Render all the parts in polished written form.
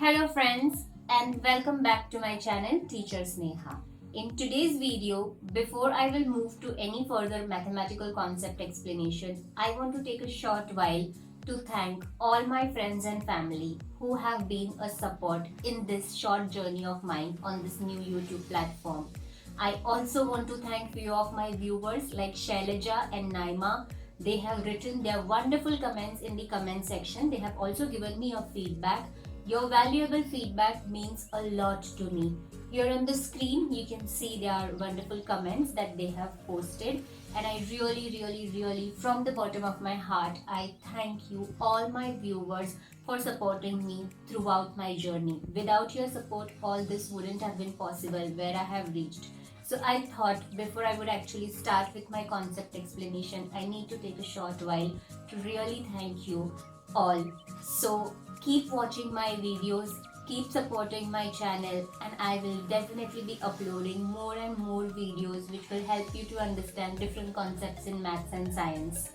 Hello friends and welcome back to my channel Teacher Sneha. In today's video, before I will move to any further mathematical concept explanation, I want to take a short while to thank all my friends and family who have been a support in this short journey of mine on this new YouTube platform. I also want to thank few of my viewers like Shailaja and Naima. They have written their wonderful comments in the comment section. They have also given me a feedback. Your valuable feedback means a lot to me. Here on the screen, you can see their wonderful comments that they have posted. And I really, from the bottom of my heart, I thank you, all my viewers, for supporting me throughout my journey. Without your support, all this wouldn't have been possible where I have reached. So I thought before I would actually start with my concept explanation, I need to take a short while to really thank you all. So keep watching my videos, keep supporting my channel, and I will definitely be uploading more and more videos which will help you to understand different concepts in maths and science.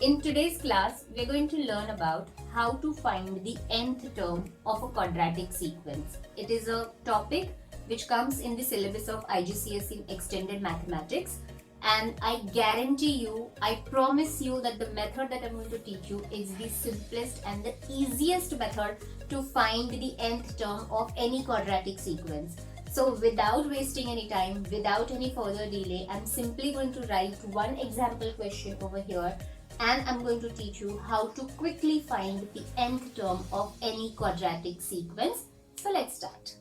In today's class, we are going to learn about how to find the nth term of a quadratic sequence. It is a topic which comes in the syllabus of IGCSE in Extended Mathematics. And I guarantee you, I promise you that the method that I'm going to teach you is the simplest and the easiest method to find the nth term of any quadratic sequence. So without wasting any time, without any further delay, I'm simply going to write one example question over here and I'm going to teach you how to quickly find the nth term of any quadratic sequence. So let's start.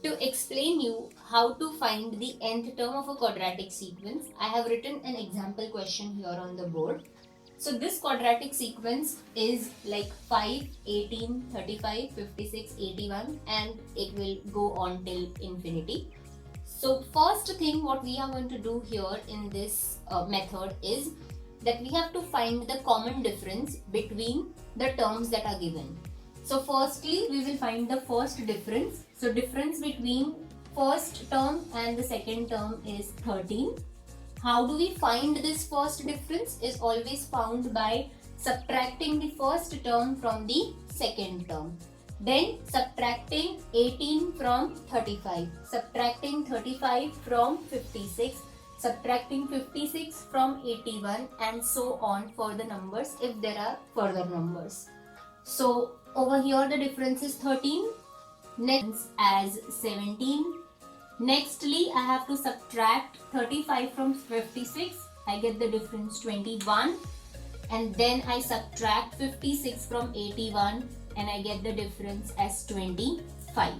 To explain you how to find the nth term of a quadratic sequence, I have written an example question here on the board. So this quadratic sequence is like 5, 18, 35, 56, 81 and it will go on till infinity. So first thing what we are going to do here in this method is that we have to find the common difference between the terms that are given. So firstly, we will find the first difference. So difference between first term and the second term is 13. How do we find this first difference? Is always found by subtracting the first term from the second term. Then subtracting 18 from 35. Subtracting 35 from 56. Subtracting 56 from 81 and so on for the numbers if there are further numbers. So over here the difference is 13, next as 17. Nextly I have to subtract 35 from 56, I get the difference 21 and then I subtract 56 from 81 and I get the difference as 25.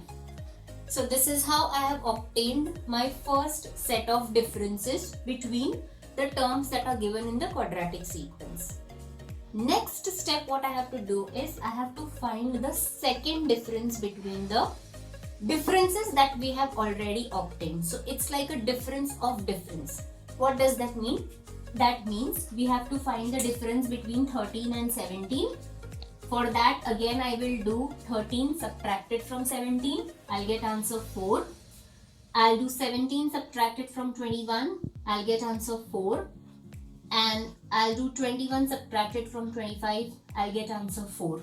So this is how I have obtained my first set of differences between the terms that are given in the quadratic sequence. Next step what I have to do is I have to find the second difference between the differences that we have already obtained. So it's like a difference of difference. What does that mean? That means we have to find the difference between 13 and 17. For that again I will do 13 subtracted from 17. I'll get answer 4. I'll do 17 subtracted from 21. I'll get answer 4. And I'll do 21 subtracted from 25, I'll get answer 4.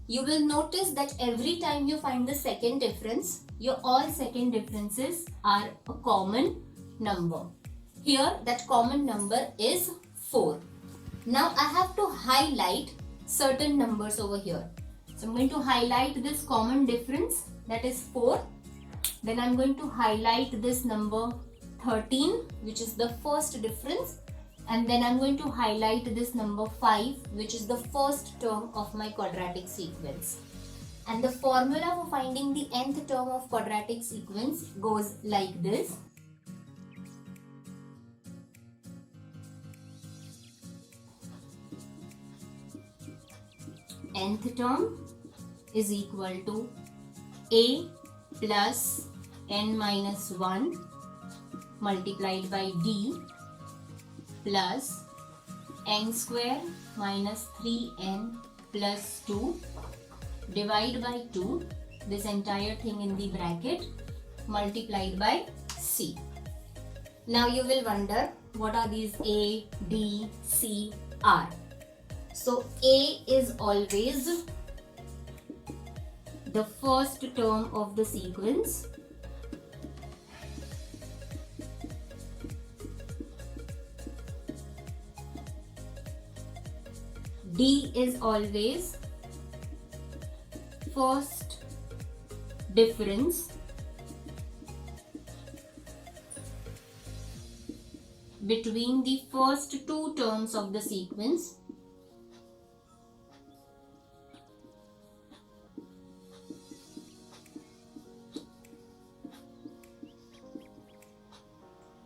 You will notice that every time you find the second difference, your all second differences are a common number. Here that common number is 4. Now I have to highlight certain numbers over here. So I'm going to highlight this common difference, that is 4. Then I'm going to highlight this number 13, which is the first difference. And then I'm going to highlight this number 5, which is the first term of my quadratic sequence. And the formula for finding the nth term of quadratic sequence goes like this. Nth term is equal to a plus n minus 1 multiplied by d plus n square minus 3n plus 2 divide by 2, this entire thing in the bracket, multiplied by c. Now you will wonder what are these? A, B, C, R. So A is always the first term of the sequence. D is always first difference between the first two terms of the sequence.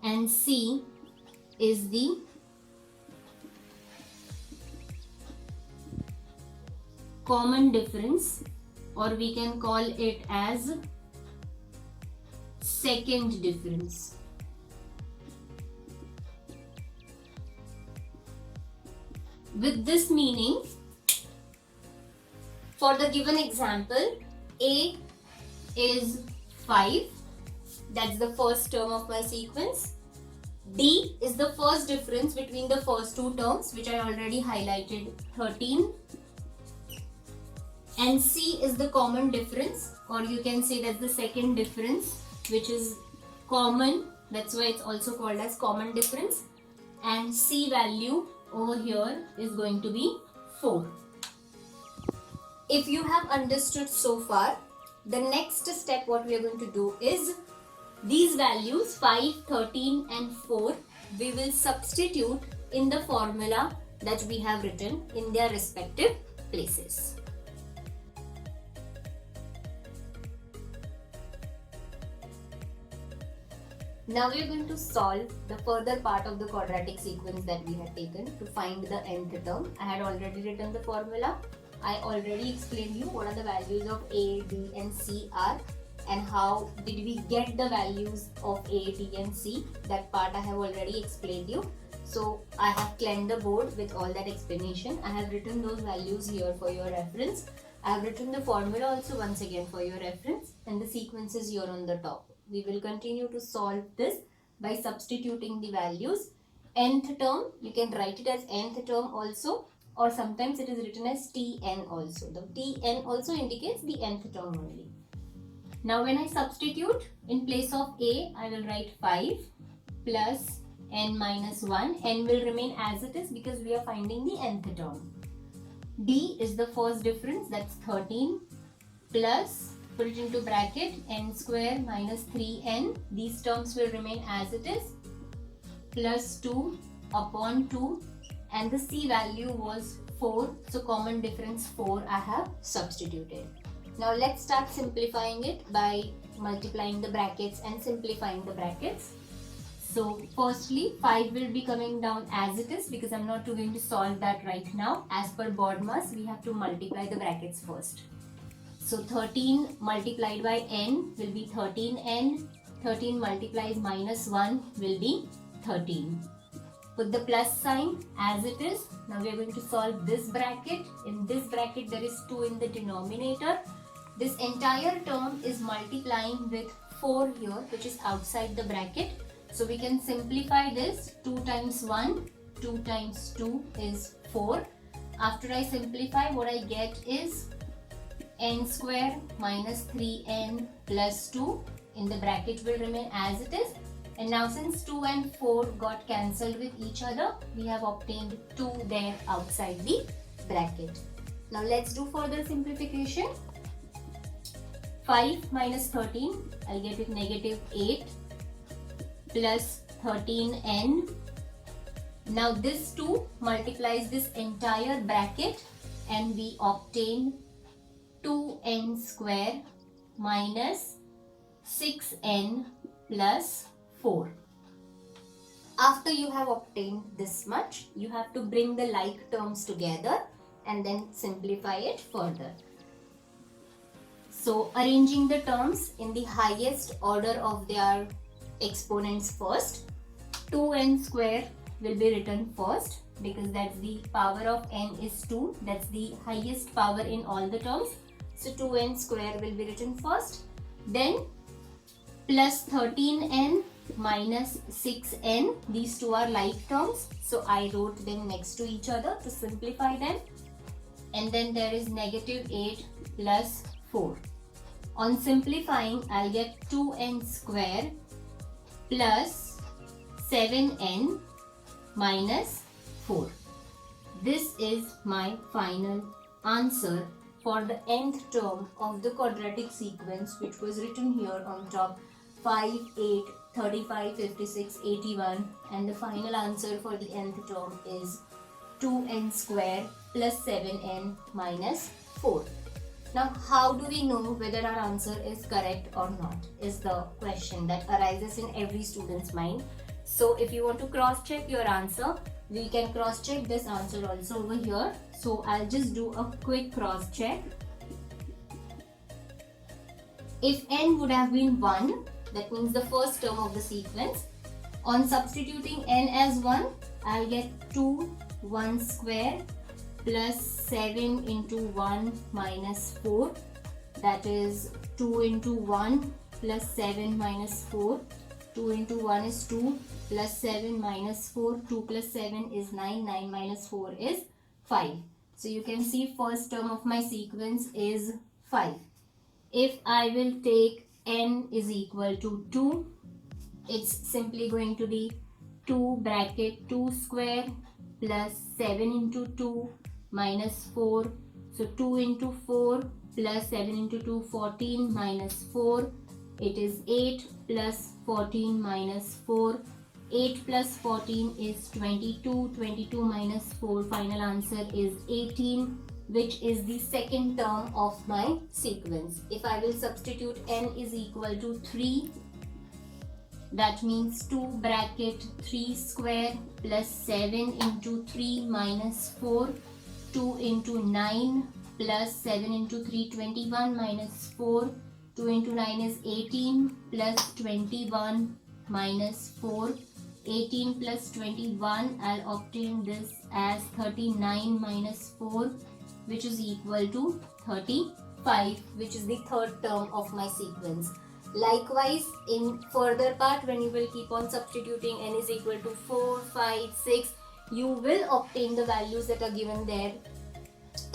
And C is the common difference, or we can call it as second difference. With this meaning, for the given example, A is 5, that's the first term of my sequence. D is the first difference between the first two terms, which I already highlighted, 13. And C is the common difference, or you can say that's the second difference, which is common. That's why it's also called as common difference. And C value over here is going to be 4. If you have understood so far, the next step what we are going to do is these values 5, 13 and 4 we will substitute in the formula that we have written in their respective places. Now we are going to solve the further part of the quadratic sequence that we had taken to find the nth term. I had already written the formula. I already explained you what are the values of A, B and C are and how did we get the values of A, B and C. That part I have already explained you. So I have cleaned the board with all that explanation. I have written those values here for your reference. I have written the formula also once again for your reference, and the sequence is here on the top. We will continue to solve this by substituting the values. Nth term, you can write it as nth term also, or sometimes it is written as Tn also. The Tn also indicates the nth term only. Now when I substitute, in place of A, I will write 5 plus n minus 1. N will remain as it is because we are finding the nth term. D is the first difference, that's 13 plus, put it into bracket, n square minus 3n. These terms will remain as it is, plus 2 upon 2, and the C value was 4. So common difference 4 I have substituted. Now let's start simplifying it by multiplying the brackets and simplifying the brackets. So firstly, 5 will be coming down as it is because I'm not going to solve that right now. As per BODMAS, we have to multiply the brackets first. So 13 multiplied by n will be 13n. 13 multiplies minus 1 will be 13. Put the plus sign as it is. Now we are going to solve this bracket. In this bracket there is 2 in the denominator. This entire term is multiplying with 4 here, which is outside the bracket. So we can simplify this. 2 times 1, 2 times 2 is 4. After I simplify, what I get is n square minus 3n plus 2. In the bracket will remain as it is. And now since 2 and 4 got cancelled with each other, we have obtained 2 there outside the bracket. Now let's do further simplification. 5 minus 13, I'll get it negative 8 plus 13n. Now this 2 multiplies this entire bracket and we obtain 2n square minus 6n plus 4. After you have obtained this much, you have to bring the like terms together and then simplify it further. So arranging the terms in the highest order of their exponents first. 2n square will be written first because that's the power of n is 2. That's the highest power in all the terms. So 2n square will be written first. Then plus 13n minus 6n. These two are like terms, so I wrote them next to each other to simplify them. And then there is negative 8 plus 4. On simplifying, I'll get 2n square plus 7n minus 4. This is my final answer for the nth term of the quadratic sequence, which was written here on top: 5, 8, 35, 56, 81, and the final answer for the nth term is 2n square plus 7n minus 4. Now, how do we know whether our answer is correct or not, is the question that arises in every student's mind. So if you want to cross check your answer, we can cross check this answer also over here. So I'll just do a quick cross check. If n would have been 1, that means the first term of the sequence, on substituting n as 1, I'll get 2 1 square plus 7 into 1 minus 4, that is 2 into 1 plus 7 minus 4. 2 into 1 is 2 plus 7 minus 4. 2 plus 7 is 9. 9 minus 4 is 5. So you can see first term of my sequence is 5. If I will take n is equal to 2, it's simply going to be 2 bracket 2 square plus 7 into 2 minus 4. So 2 into 4 plus 7 into 2, 14 minus 4. It is 8 plus 14 minus 4. 8 plus 14 is 22. 22 minus 4, final answer is 18, which is the second term of my sequence. If I will substitute n is equal to 3, that means 2 bracket 3 square plus 7 into 3 minus 4. 2 into 9 plus 7 into 3, 21 minus 4. 2 into 9 is 18 plus 21 minus 4. 18 plus 21, I'll obtain this as 39 minus 4, which is equal to 35, which is the third term of my sequence. Likewise, in further part, when you will keep on substituting n is equal to 4, 5, 6, you will obtain the values that are given there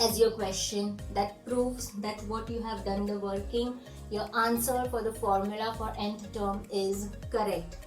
as your question. That proves that what you have done the working, your answer for the formula for nth term is correct.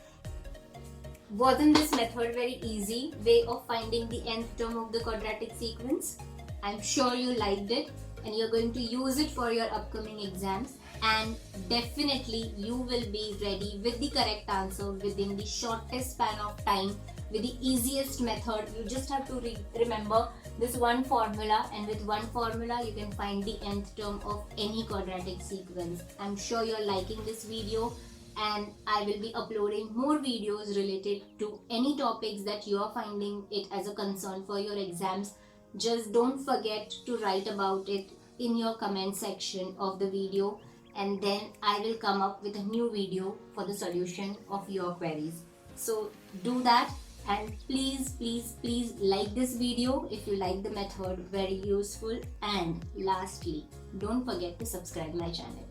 Wasn't this method very easy way of finding the nth term of the quadratic sequence? I'm sure you liked it and you're going to use it for your upcoming exams, and definitely you will be ready with the correct answer within the shortest span of time with the easiest method. You just have to remember this one formula, and with one formula you can find the nth term of any quadratic sequence. I'm sure you're liking this video, and I will be uploading more videos related to any topics that you are finding it as a concern for your exams. Just don't forget to write about it in your comment section of the video, and then I will come up with a new video for the solution of your queries. So do that, and please like this video if you like the method, very useful. And lastly, don't forget to subscribe my channel.